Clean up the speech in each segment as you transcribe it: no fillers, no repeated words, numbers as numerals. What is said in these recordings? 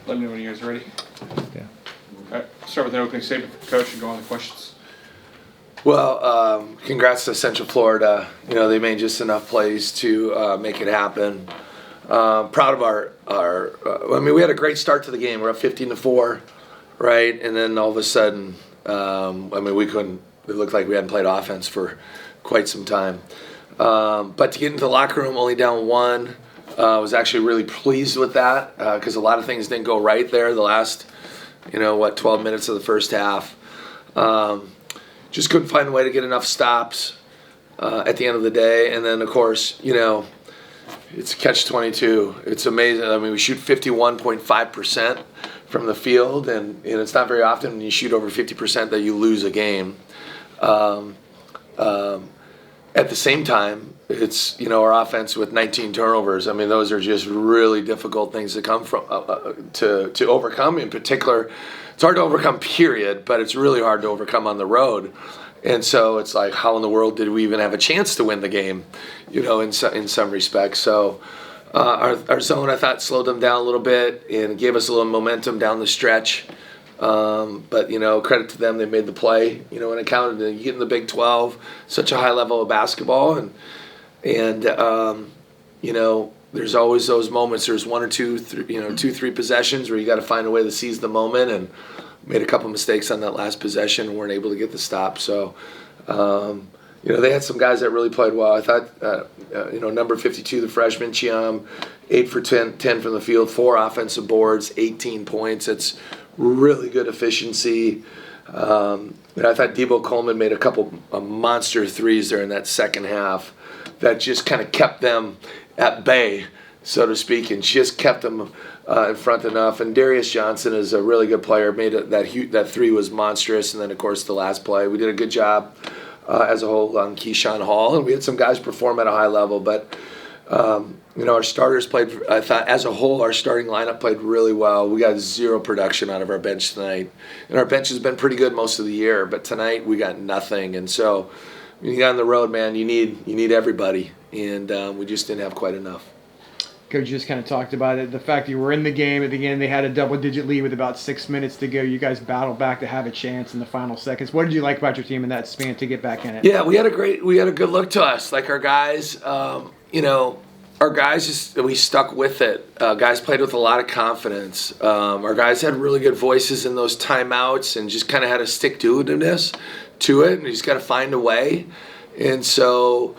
Let me know when you guys are ready. Yeah. All right, start with an opening statement from Coach and go on to questions. Well, congrats to Central Florida. You know, they made just enough plays to make it happen. Proud of I mean, we had a great start to the game. We're up 15-4, right? And then all of a sudden, I mean, it looked like we hadn't played offense for quite some time. But to get into the locker room only down 1, I was actually really pleased with that because a lot of things didn't go right there the last, 12 minutes of the first half. Just couldn't find a way to get enough stops at the end of the day. And then, of course, it's a catch-22. It's amazing. I mean, we shoot 51.5% from the field, and it's not very often when you shoot over 50% that you lose a game. At the same time, it's, our offense with 19 turnovers. I mean, those are just really difficult things to come from, to overcome. In particular, it's hard to overcome, period, but it's really hard to overcome on the road. And so it's like, how in the world did we even have a chance to win the game, in some respects. So our zone, I thought, slowed them down a little bit and gave us a little momentum down the stretch. But, credit to them, they made the play, when it counted. You get in the Big 12, such a high level of basketball. And there's always those moments. There's 1 or 2, 3 possessions where you got to find a way to seize the moment, and made a couple mistakes on that last possession and weren't able to get the stop. So, they had some guys that really played well. I thought, number 52, the freshman, Chiam, 8 for 10 from the field, 4 offensive boards, 18 points. It's really good efficiency. I thought Debo Coleman made a couple monster threes there in that second half that just kind of kept them at bay, so to speak, and just kept them in front enough. And Darius Johnson is a really good player. Made that three was monstrous. And then, of course, the last play. We did a good job as a whole on Keyshawn Hall. And we had some guys perform at a high level. But, our starters played, I thought, as a whole, our starting lineup played really well. We got 0 production out of our bench tonight. And our bench has been pretty good most of the year. But tonight we got nothing. And so when you got on the road, man, you need everybody. And we just didn't have quite enough. Coach just kind of talked about it. The fact that you were in the game at the end, they had a double-digit lead with about 6 minutes to go. You guys battled back to have a chance in the final seconds. What did you like about your team in that span to get back in it? Yeah, we had a good look to us. Like our guys, we stuck with it. Guys played with a lot of confidence. Our guys had really good voices in those timeouts and just kind of had a stick-to-itiveness to it, and you just got to find a way. And so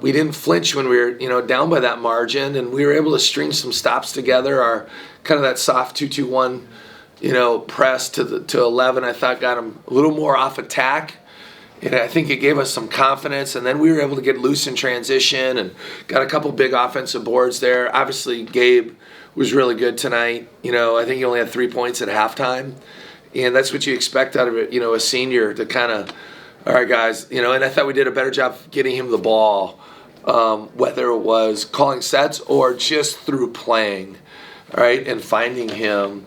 we didn't flinch when we were, down by that margin, and we were able to string some stops together. Our kind of that soft 2-2-1, press to 11, I thought got them a little more off attack, and I think it gave us some confidence. And then we were able to get loose in transition and got a couple big offensive boards there. Obviously, Gabe was really good tonight. I think he only had 3 points at halftime, and that's what you expect out of it. A senior to kind of. All right, guys, and I thought we did a better job getting him the ball, whether it was calling sets or just through playing, all right, and finding him.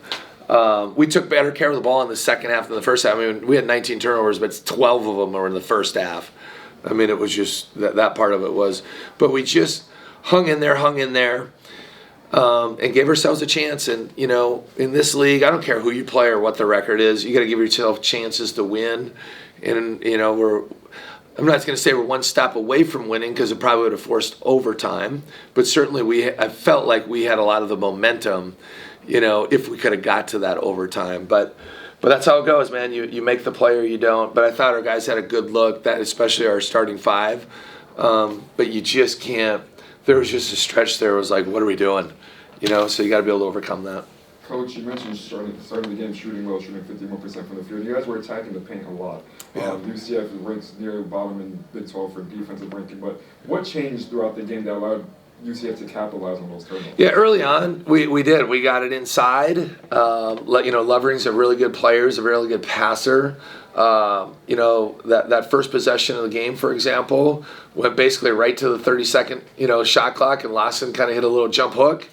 We took better care of the ball in the second half than the first half. I mean, we had 19 turnovers, but 12 of them were in the first half. I mean, it was just that part of it was. But we just hung in there, and gave ourselves a chance. And, in this league, I don't care who you play or what the record is, you got to give yourself chances to win. And, I'm not going to say we're one stop away from winning because it probably would have forced overtime. But certainly I felt like we had a lot of the momentum, if we could have got to that overtime. But that's how it goes, man. You make the play or you don't. But I thought our guys had a good look, that especially our starting 5. But you just can't. There was just a stretch there. It was like, what are we doing? So you got to be able to overcome that. Coach, you mentioned starting the game shooting well, shooting 51% from the field. You guys were attacking the paint a lot. Yeah. UCF ranks near the bottom in Big 12 for defensive ranking. But what changed throughout the game that allowed UCF to capitalize on those turnovers? Yeah, early on, we did. We got it inside. Lovering's a really good player, he's a really good passer. That first possession of the game, for example, went basically right to the 30-second, shot clock, and Lawson kind of hit a little jump hook.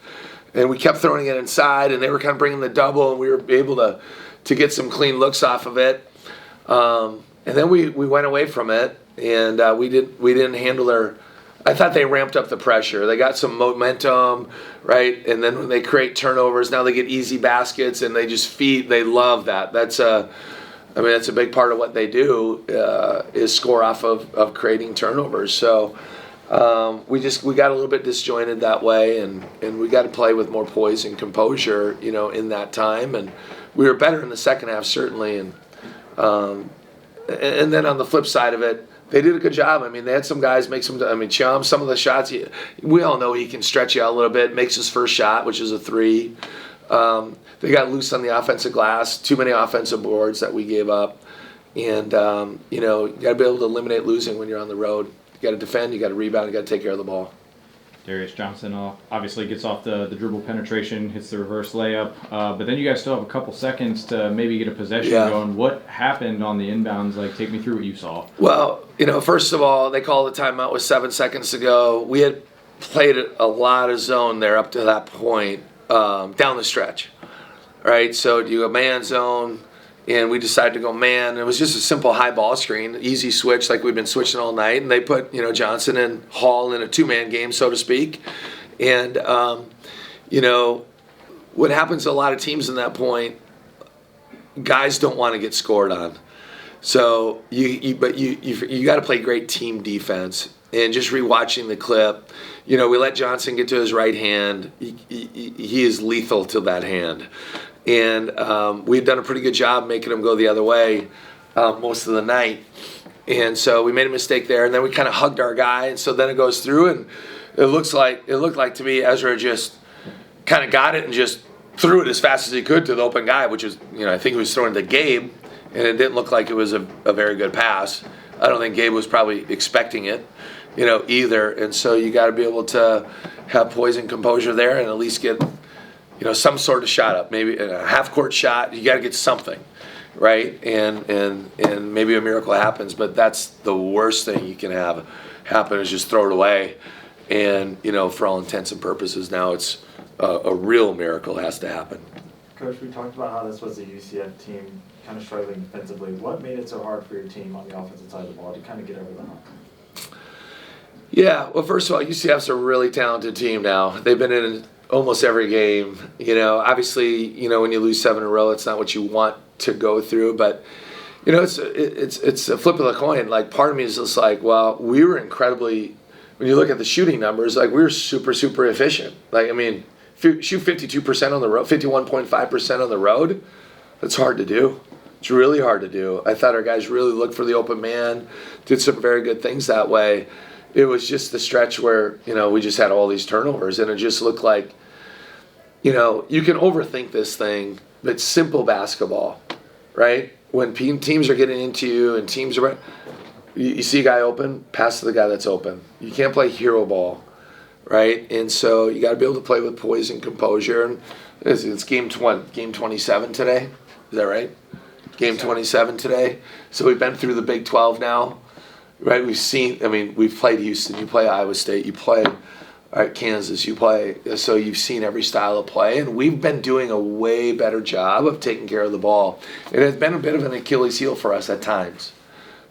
And we kept throwing it inside, and they were kind of bringing the double, and we were able to get some clean looks off of it. And then we went away from it, and we didn't handle I thought they ramped up the pressure. They got some momentum, right? And then when they create turnovers, now they get easy baskets, and they just feed. They love that. That's a big part of what they do is score off of creating turnovers. So we got a little bit disjointed that way, and we got to play with more poise and composure, in that time. And we were better in the second half, certainly. And then on the flip side of it, they did a good job. I mean, they had some guys make Chum, some of the shots, we all know he can stretch you out a little bit, makes his first shot, which is a 3. They got loose on the offensive glass, too many offensive boards that we gave up. And, you got to be able to eliminate losing when you're on the road. You got to defend, you got to rebound, you got to take care of the ball. Darius Johnson obviously gets off the dribble penetration, hits the reverse layup, but then you guys still have a couple seconds to maybe get a possession going. What happened on the inbounds? Take me through what you saw. Well, first of all, they called the timeout with 7 seconds to go. We had played a lot of zone there up to that point, down the stretch, right? So you go man zone, and we decided to go man. It was just a simple high ball screen, easy switch like we've been switching all night. And they put, Johnson and Hall in a 2-man game, so to speak. And, what happens to a lot of teams in that point, guys don't want to get scored on. So you got to play great team defense. And just rewatching the clip, we let Johnson get to his right hand. He is lethal to that hand. And we had done a pretty good job making him go the other way most of the night. And so we made a mistake there, and then we kind of hugged our guy. And so then it goes through, and it looked like to me Ezra just kind of got it and just threw it as fast as he could to the open guy, which is, I think he was throwing to Gabe, and it didn't look like it was a very good pass. I don't think Gabe was probably expecting it, either. And so you got to be able to have poise and composure there and at least get some sort of shot up, maybe a half-court shot. You got to get something, right? And maybe a miracle happens, but that's the worst thing you can have happen is just throw it away. And, for all intents and purposes, now it's a real miracle has to happen. Coach, we talked about how this was a UCF team kind of struggling defensively. What made it so hard for your team on the offensive side of the ball to kind of get over the hump? Yeah, well, first of all, UCF's a really talented team now. They've been in almost every game. Obviously, when you lose 7 in a row, it's not what you want to go through. But, it's a flip of the coin. Part of me is just well, we were incredibly, when you look at the shooting numbers, we were super, super efficient. Shoot 52% on the road, 51.5% on the road, that's hard to do. It's really hard to do. I thought our guys really looked for the open man, did some very good things that way. It was just the stretch where, we just had all these turnovers, and it just looked like, you can overthink this thing, but it's simple basketball, right? When teams are getting into you and teams are, you see a guy open, pass to the guy that's open. You can't play hero ball, right? And so you got to be able to play with poise and composure. And it's game 27 today, is that right? Game 27 today. So we've been through the Big 12 now. Right, we've played Houston, you play Iowa State, you play Kansas, you play, so you've seen every style of play, and we've been doing a way better job of taking care of the ball. It has been a bit of an Achilles heel for us at times,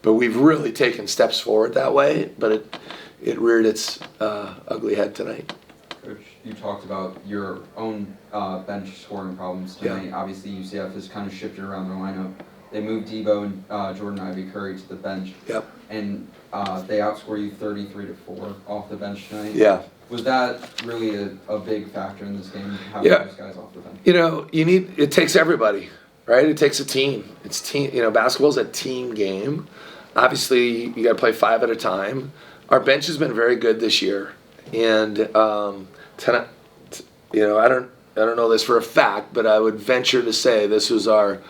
but we've really taken steps forward that way, but it reared its ugly head tonight. Coach, you talked about your own bench scoring problems tonight. Yeah. Obviously, UCF has kind of shifted around their lineup. They moved Debo and Jordan Ivy Curry to the bench. Yep. And they outscore you 33-4 off the bench tonight. Yeah. Was that really a big factor in this game, having those guys off the bench? It takes everybody, right? It takes a team. It's team. Basketball's a team game. Obviously, you got to play 5 at a time. Our bench has been very good this year, and tonight, I don't know this for a fact, but I would venture to say this was our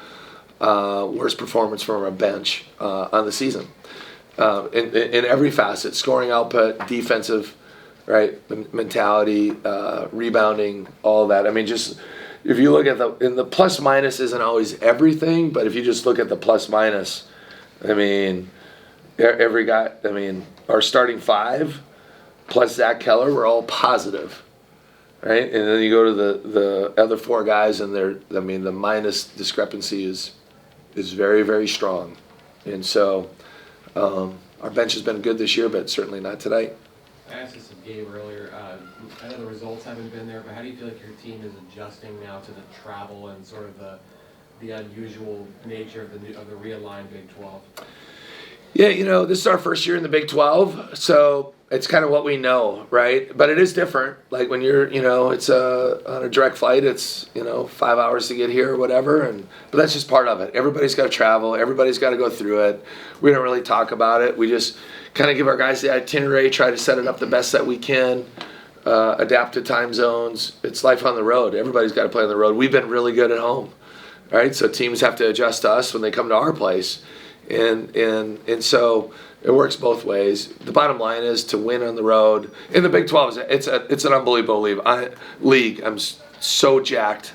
worst performance from our bench on the season. In every facet, scoring output, defensive, right, mentality, rebounding, all that. Just if you look at the plus minus isn't always everything, but if you just look at the plus minus, every guy, our starting 5 plus Zach Keller were all positive. Right, and then you go to the other 4 guys, and the minus discrepancy is very, very strong, and so our bench has been good this year, but certainly not tonight. I asked this of Gabe earlier. I know the results haven't been there, but how do you feel like your team is adjusting now to the travel and sort of the unusual nature of the realigned Big 12? Yeah, this is our first year in the Big 12, so it's kind of what we know, right? But it is different. Like when you're, it's on a direct flight, it's 5 hours to get here or whatever, but that's just part of it. Everybody's got to travel. Everybody's got to go through it. We don't really talk about it. We just kind of give our guys the itinerary, try to set it up the best that we can, adapt to time zones. It's life on the road. Everybody's got to play on the road. We've been really good at home, right? So teams have to adjust to us when they come to our place. And so it works both ways. The bottom line is to win on the road. In the Big 12, it's an unbelievable league. I'm so jacked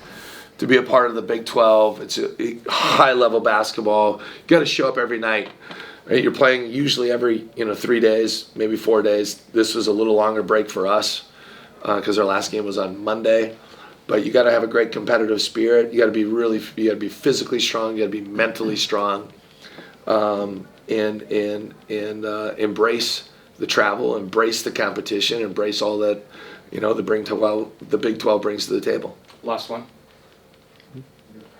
to be a part of the Big 12. It's a high-level basketball. You got to show up every night. Right? You're playing usually every 3 days, maybe 4 days. This was a little longer break for us because our last game was on Monday. But you got to have a great competitive spirit. You got to be physically strong. You got to be mentally strong. And embrace the travel, embrace the competition, embrace all that, the Big 12 brings to the table. Last one.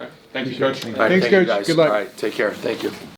Okay. Thank you, Coach. All right, Thanks, thank you, Coach. guys. Good luck. All right, take care. Thank you.